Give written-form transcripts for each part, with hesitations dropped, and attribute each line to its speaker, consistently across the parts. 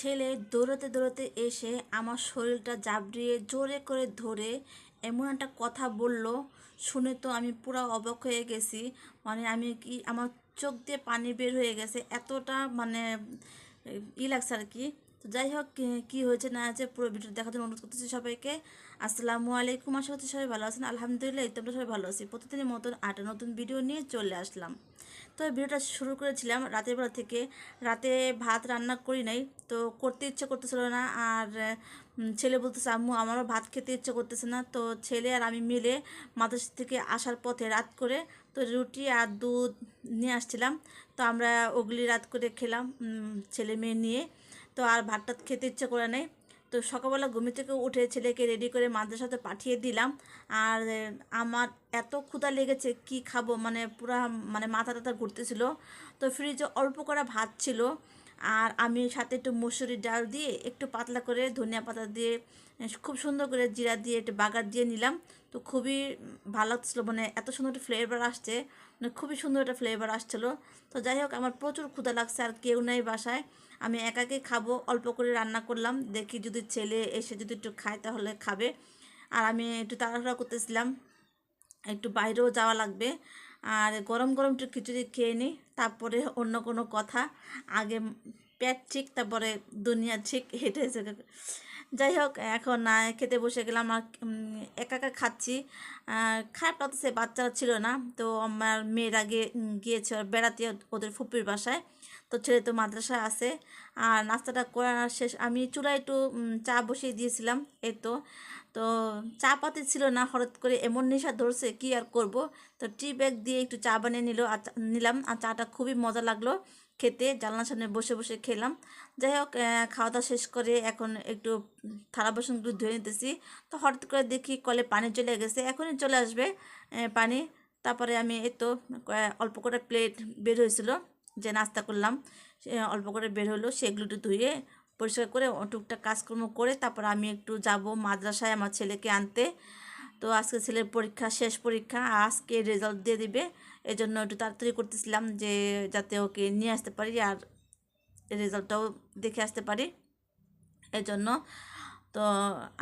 Speaker 1: ছেলে দৌড়াতে দৌড়াতে এসে আমার শরীরটা জাবড়িয়ে জোরে করে ধরে এমন একটা কথা বলল, শুনে তো আমি পুরো অবাক হয়ে গেছি। মানে আমি কি আমার চোখ দিয়ে পানি বের হয়ে গেছে, এতটা মানে লাগছে আর কি। তো যাই হোক, কি হয়েছে না হয়েছে পুরো ভিডিও দেখার জন্য অনুরোধ করতেছি সবাইকে। আসসালামু আলাইকুম, আশা করছি সবাই ভালো আছেন। আলহামদুলিল্লাহ, এই তো আমরা সবাই ভালো আছি। প্রতিদিনের মতন একটা নতুন ভিডিও নিয়ে চলে আসলাম। তো এই ভিডিওটা শুরু করেছিলাম রাতের বেলা থেকে। রাতে ভাত রান্না করি নাই, তো করতে ইচ্ছে করতেছিল না। আর ছেলে বলতেছে আম্মু আমারও ভাত খেতে ইচ্ছে করতেছে না। তো ছেলে আর আমি মিলে মাদ্রাসা থেকে আসার পথে রাত করে তো রুটি আর দুধ নিয়ে আসছিলাম। তো আমরা ওগুলি রাত করে খেলাম ছেলে মেয়ে নিয়ে। তো আর ভাতটা খেতে ইচ্ছে করে নেই। তো সকালবেলা ঘুম থেকে উঠে ছেলেকে রেডি করে মাদ্রাসাতে পাঠিয়ে দিলাম। আর আমার এত ক্ষুধা লেগেছে, কি খাবো, মানে পুরা মানে মাথা টাথা ঘুরতেছিল। তো ফ্রিজে অল্প করা ভাত ছিল, আর আমি সাথে একটু মসুরি ডাল দিয়ে একটু পাতলা করে ধনিয়া পাতা দিয়ে খুব সুন্দর করে জিরা দিয়ে একটু বাগার দিয়ে নিলাম। তো খুবই ভালো লাগছিলো, মানে এত সুন্দর একটা ফ্লেভার আসছে, মানে খুবই সুন্দর একটা ফ্লেভার আসছিলো। তো যাই হোক, আমার প্রচুর ক্ষুধা লাগছে, আর কেউ নেই বাসায়, আমি একাকে খাবো। অল্প করে রান্না করলাম, দেখি যদি ছেলে এসে যদি একটু খায় তাহলে খাবে। আর আমি একটু তাড়াহুড়া করতেছিলাম, একটু বাইরেও যাওয়া লাগবে। আর গরম গরম একটু খিচুড়ি খেয়ে নিই, তারপরে অন্য কোনো কথা। আগে পেট ঠিক, তারপরে দুনিয়া ঠিক, হেঁটে এসে। যাই হোক, এখন খেতে বসে গেলাম। আর একা একা খাচ্ছি। খারাপ লাগতেছে, বাচ্চারা ছিল না। তো আমার মেয়ের আগে গিয়েছে বেড়াতে ওদের ফুপির বাসায়। তো ছেলে তো মাদ্রাসায় আছে। আর নাস্তাটা করার শেষ, আমি চুলায় একটু চা বসিয়ে দিয়েছিলাম। এই তো তো চা পাতি ছিল না, হঠাৎ করে এমন নেশা ধরছে, কি আর করব। তো টি ব্যাগ দিয়ে একটু চা বানিয়ে নিলাম। আর চাটা খুবই মজা লাগলো খেতে, জানলার সামনে বসে বসে খেলাম। যাই হোক, খাওয়া দাওয়া শেষ করে এখন একটু থালা বাসনগুলো ধুয়ে নিতেছি। তো হঠাৎ করে দেখি কলে পানি চলে গেছে, এখনই চলে আসবে পানি। তারপরে আমি এই তো অল্প করে প্লেট বের হয়েছিল, যে নাস্তা করলাম অল্প করে বের হলো, সেগুলো একটু ধুয়ে পরিষ্কার করে টুকটাক কাজকর্ম করে তারপর আমি একটু যাব মাদ্রাসায় আমার ছেলেকে আনতে। তো আজকে ছেলের পরীক্ষা, শেষ পরীক্ষা, আজকে রেজাল্ট দিয়ে দিবে। এই জন্য একটু তাড়াতাড়ি করতেছিলাম, যে যাতে ওকে নিয়ে আসতে পারি আর রেজাল্টটাও দেখে আসতে পারি, এই জন্য। তো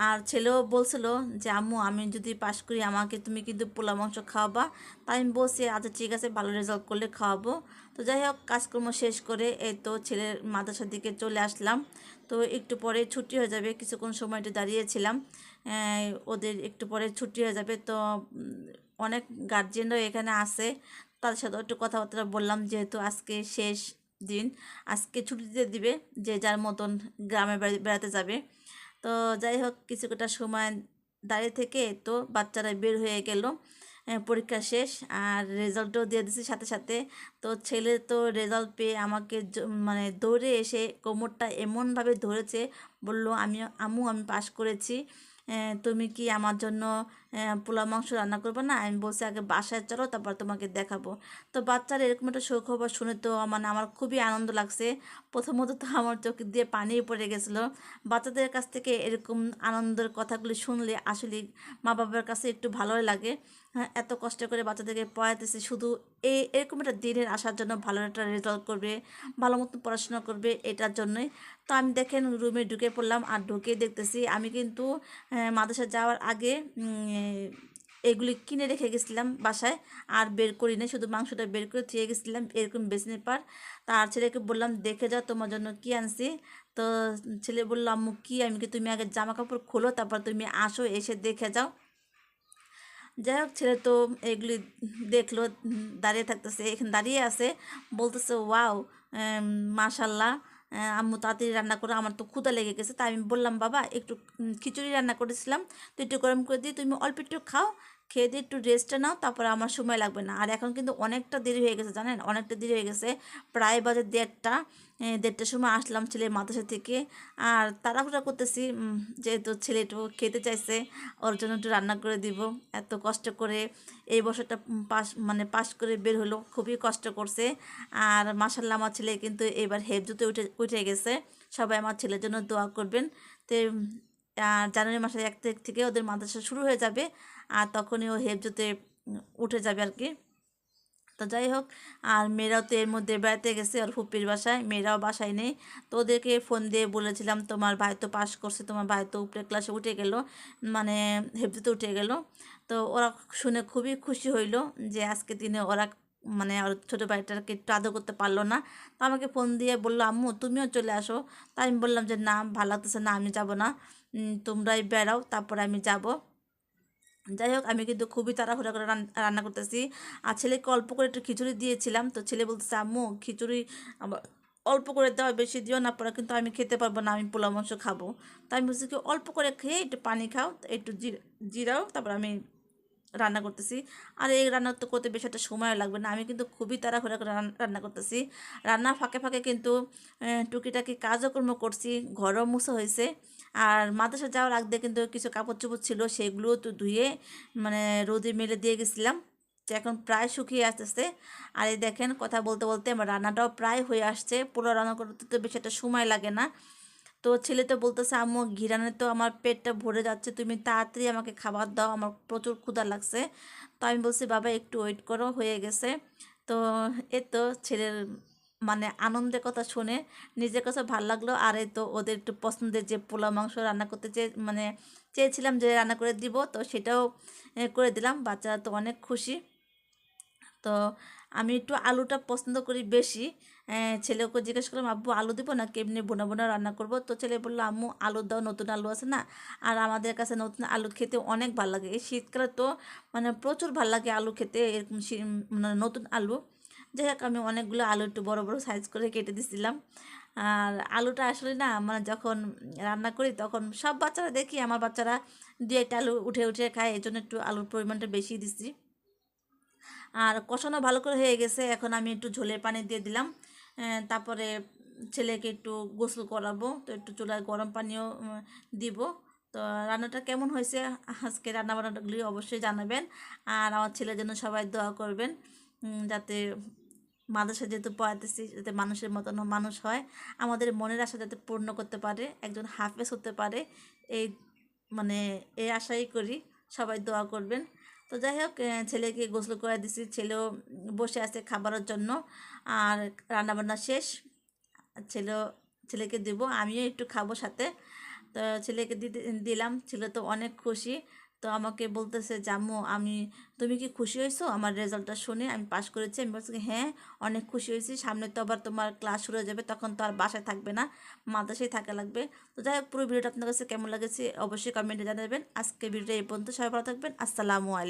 Speaker 1: আর ছেলেও বলছিল যে আম্মু আমি যদি পাশ করি আমাকে তুমি কিন্তু পোলা মাংস খাওয়াবা। তাই আমি বলছি আচ্ছা ঠিক আছে, ভালো রেজাল্ট করলে খাওয়াবো। তো যাই হোক, কাজকর্ম শেষ করে এই তো ছেলের মাদ্রাসার দিকে চলে আসলাম। তো একটু পরে ছুটি হয়ে যাবে, কিছুক্ষণ সময় একটু দাঁড়িয়েছিলাম। ওদের একটু পরে ছুটি হয়ে যাবে। তো অনেক গার্জিয়ানরাও এখানে আসে, তাদের সাথে একটু কথাবার্তা বললাম, যেহেতু আজকে শেষ দিন, আজকে ছুটি দিয়ে দিবে, যে যার মতন গ্রামে বেড়াতে যাবে। তো যাই হোক, কিছুটা সময় দাঁড়িয়ে থেকে তো বাচ্চারা বের হয়ে গেল। পরীক্ষা শেষ আর রেজাল্টও দিয়ে দিছি সাথে সাথে। তো ছেলে তো রেজাল্ট পেয়ে আমাকে মানে দৌড়ে এসে কোমরটা এমনভাবে ধরেছে, বলল আমি আম্মু আমি পাস করেছি, তুমি কি আমার জন্য পোলাও মাংস রান্না করবে না? আমি বলছি আগে বাসায় চলো, তারপর তোমাকে দেখাবো। তো বাচ্চারা এরকম একটা সুখবর শুনে তো মানে আমার খুবই আনন্দ লাগছে। প্রথমত তো আমার চোখ দিয়ে পানি পড়ে গেছিলো। বাচ্চাদের কাছ থেকে এরকম আনন্দের কথাগুলি শুনলে আসলে মা বাবার কাছে একটু ভালোই লাগে। হ্যাঁ, এত কষ্ট করে বাচ্চাদেরকে পড়াইতেছে শুধু এরকম একটা দিনের আসার জন্য, ভালো একটা রেজাল্ট করবে, ভালো মতো পড়াশোনা করবে, এটার জন্যই। তো আমি দেখেন রুমে ঢুকে পড়লাম, আর ঢুকে দেখতেছি আমি কিন্তু মাদ্রাসা যাওয়ার আগে এগুলি কিনে রেখে গেছিলাম বাসায়, আর বের করি না, শুধু মাংসটা বের করে থুয়ে গেছিলাম এরকম বেসিনের পার। তার ছেলেকে বললাম দেখে যাও তোমার জন্য কি আনছি। তো ছেলে বললো আম্মু কি? আমি কি, তুমি আগে জামা কাপড় খোলো, তারপর তুমি আসো, এসে দেখে যাও। যাই হোক, ছেলে তো এগুলি দেখলো, দাঁড়িয়ে থাকতেছে, এখানে দাঁড়িয়ে আছে, বলতেছে ওয়াও, মাশাল্লাহ, আম্মু তাড়াতাড়ি রান্না করো, আমার তো ক্ষুধা লেগে গেছে। তাই আমি বললাম বাবা একটু খিচুড়ি রান্না করেছিলাম, তো একটু গরম করে দিই, তুমি অল্প একটু খাও, খেয়ে দিয়ে একটু রেস্টটা নাও, তারপরে আমার সময় লাগবে না। আর এখন কিন্তু অনেকটা দেরি হয়ে গেছে, জানেন, অনেকটা দেরি হয়ে গেছে, প্রায় বাজে 1:30। 1:30টার সময় আসলাম ছেলের মাদ্রাসা থেকে। আর তাড়াহুড়া করতেছি, যেহেতু ছেলে একটু খেতে চাইছে, ওর জন্য একটু রান্না করে দিব। এত কষ্ট করে এই বছরটা পাস করে বের হলো, খুবই কষ্ট করছে। আর মাশাল্লাহ আমার ছেলে কিন্তু এবার হেফজতে উঠে গেছে। সবাই আমার ছেলের জন্য দোয়া করবেন। তো আর জানুয়ারি মাসের 1 তারিখ থেকে ওদের মাদ্রাসা শুরু হয়ে যাবে, আর তখনই ও হেফজতে উঠে যাবে আর কি। তো যাই হোক, আর মেয়েরাও তো এর মধ্যে বেড়াতে গেছে ওর ফুপির বাসায়, মেয়েরাও বাসায় নেই। তো ওদেরকে ফোন দিয়ে বলেছিলাম তোমার ভাই তো পাস করছে, তোমার ভাই তো উপরে ক্লাসে উঠে গেল, মানে হেফজিতে উঠে গেল। তো ওরা শুনে খুবই খুশি হইলো যে আজকে দিনে ওরা মানে ওর ছোটো ভাইটাকে একটু আদর করতে পারলো না। তো আমাকে ফোন দিয়ে বললো আম্মু তুমিও চলে আসো। তাই আমি বললাম যে না, ভালো লাগতেছে না, আমি যাব না, তোমরাই বেড়াও, তারপরে আমি যাব। যাই হোক, আমি কিন্তু খুবই তাড়াহুড়া করে রান্না করতেছি। আর ছেলেকে অল্প করে একটু খিচুড়ি দিয়েছিলাম, তো ছেলে বলতেছে আম্মু খিচুড়ি আবার অল্প করে দেওয়া, বেশি দিও না, পরে কিন্তু আমি খেতে পারবো না, আমি পোলা মাংস খাবো। তাই আমি বলছি কি অল্প করে খেয়ে একটু পানি খাও, একটু জিরাও, তারপর আমি রান্না করতেছি। আর এই রান্না তো করতে বেশি একটা সময় লাগবে না, আমি কিন্তু খুবই তাড়াহুড়া করে রান্না করতেছি। রান্নার ফাঁকে ফাঁকে কিন্তু টুকিটাকি কাজকর্ম করছি, ঘরও মুছা হয়েছে। আর মাদ্রাসা যাওয়ার আগে কিন্তু কিছু কাপড় চোপড় ছিল, সেগুলোও তো ধুয়ে মানে রোদে মেলে দিয়ে গেছিলাম, তো এখন প্রায় শুকিয়ে আসতেছে। আর এই দেখেন কথা বলতে বলতে আমার রান্নাটাও প্রায় হয়ে আসছে, পুরো রান্না করতে তো বেশি একটা সময় লাগে না। তো ছেলে তো বলতেছে আম্মু ঘিরানে তো আমার পেটটা ভরে যাচ্ছে, তুমি তাড়াতাড়ি আমাকে খাবার দাও, আমার প্রচুর ক্ষুধা লাগছে। তো আমি বলছি বাবা একটু ওয়েট করো, হয়ে গেছে। তো এই তো ছেলের মানে আনন্দের কথা শুনে নিজের কাছে ভালো লাগলো। আর এই তো ওদের একটু পছন্দের যে পোলা মাংস রান্না করতে মানে চেয়েছিলাম যে রান্না করে দিব, তো সেটাও করে দিলাম, বাচ্চারা তো অনেক খুশি। তো আমি একটু আলুটা পছন্দ করি বেশি। ছেলেকে জিজ্ঞেস করলাম আব্বু আলু দিব না কেমনি বোনা বোনা রান্না করব, তো ছেলে বললো আম্মু আলু দাও, নতুন আলু আছে না। আর আমাদের কাছে নতুন আলু খেতে অনেক ভালো লাগে, এই শীতকালে তো মানে প্রচুর ভালো লাগে আলু খেতে, এরকম মানে নতুন আলু। যাই হোক, আমি অনেকগুলো আলু একটু বড় বড় সাইজ করে কেটে দিছিলাম। আর আলুটা আসলে না মানে যখন রান্না করি তখন সব বাচ্চারা দেখি, আমার বাচ্চারা দিয়ে একটা আলু উঠে উঠে খায়, এই জন্য একটু আলুর পরিমাণটা বেশি দিচ্ছি। আর কষানো ভালো করে হয়ে গেছে, এখন আমি একটু ঝোলের পানি দিয়ে দিলাম। তারপরে ছেলেকে একটু গোসল করাবো, তো একটু চুলায় গরম পানিও দিব। তো রান্নাটা কেমন হয়েছে, আজকে রান্না বান্নাগুলি অবশ্যই জানাবেন। আর আমার ছেলের জন্য সবাই দোয়া করবেন, যাতে মাদ্রাসা যেহেতু পড়াতেছি যাতে মানুষের মতন মানুষ হয়, আমাদের মনের আশা যাতে পূর্ণ করতে পারে, একজন হাফেজ হতে পারে, এই মানে এই আশাই করি, সবাই দোয়া করবেন। তো যাই হোক, ছেলেকে গোসল করে দিছি, ছেলেও বসে আছে খাবারের জন্য। আর রান্নাবান্না শেষ, ছেলেও ছেলেকে দেবো, আমিও একটু খাবো সাথে। তো ছেলেকে দিতে দিলাম, ছেলে তো অনেক খুশি। তো আমাকে বলতেছে জাম্মু আমি, তুমি কি খুশি হয়েছো আমার রেজাল্টটা শুনে, আমি পাশ করেছি? আমি বলছি হ্যাঁ, অনেক খুশি হয়েছি, সামনে তো আবার তোমার ক্লাস শুরু হয়ে যাবে, তখন তো আর বাসায় থাকবে না, মাদ্রাসায় থাকা লাগবে। তো যাই হোক, পুরো ভিডিওটা আপনার কাছে কেমন লাগেছে অবশ্যই কমেন্টে জানাবেন। আজকে ভিডিওটা এই পর্যন্ত, সবাই ভালো থাকবেন, আসসালামু আলাইকুম।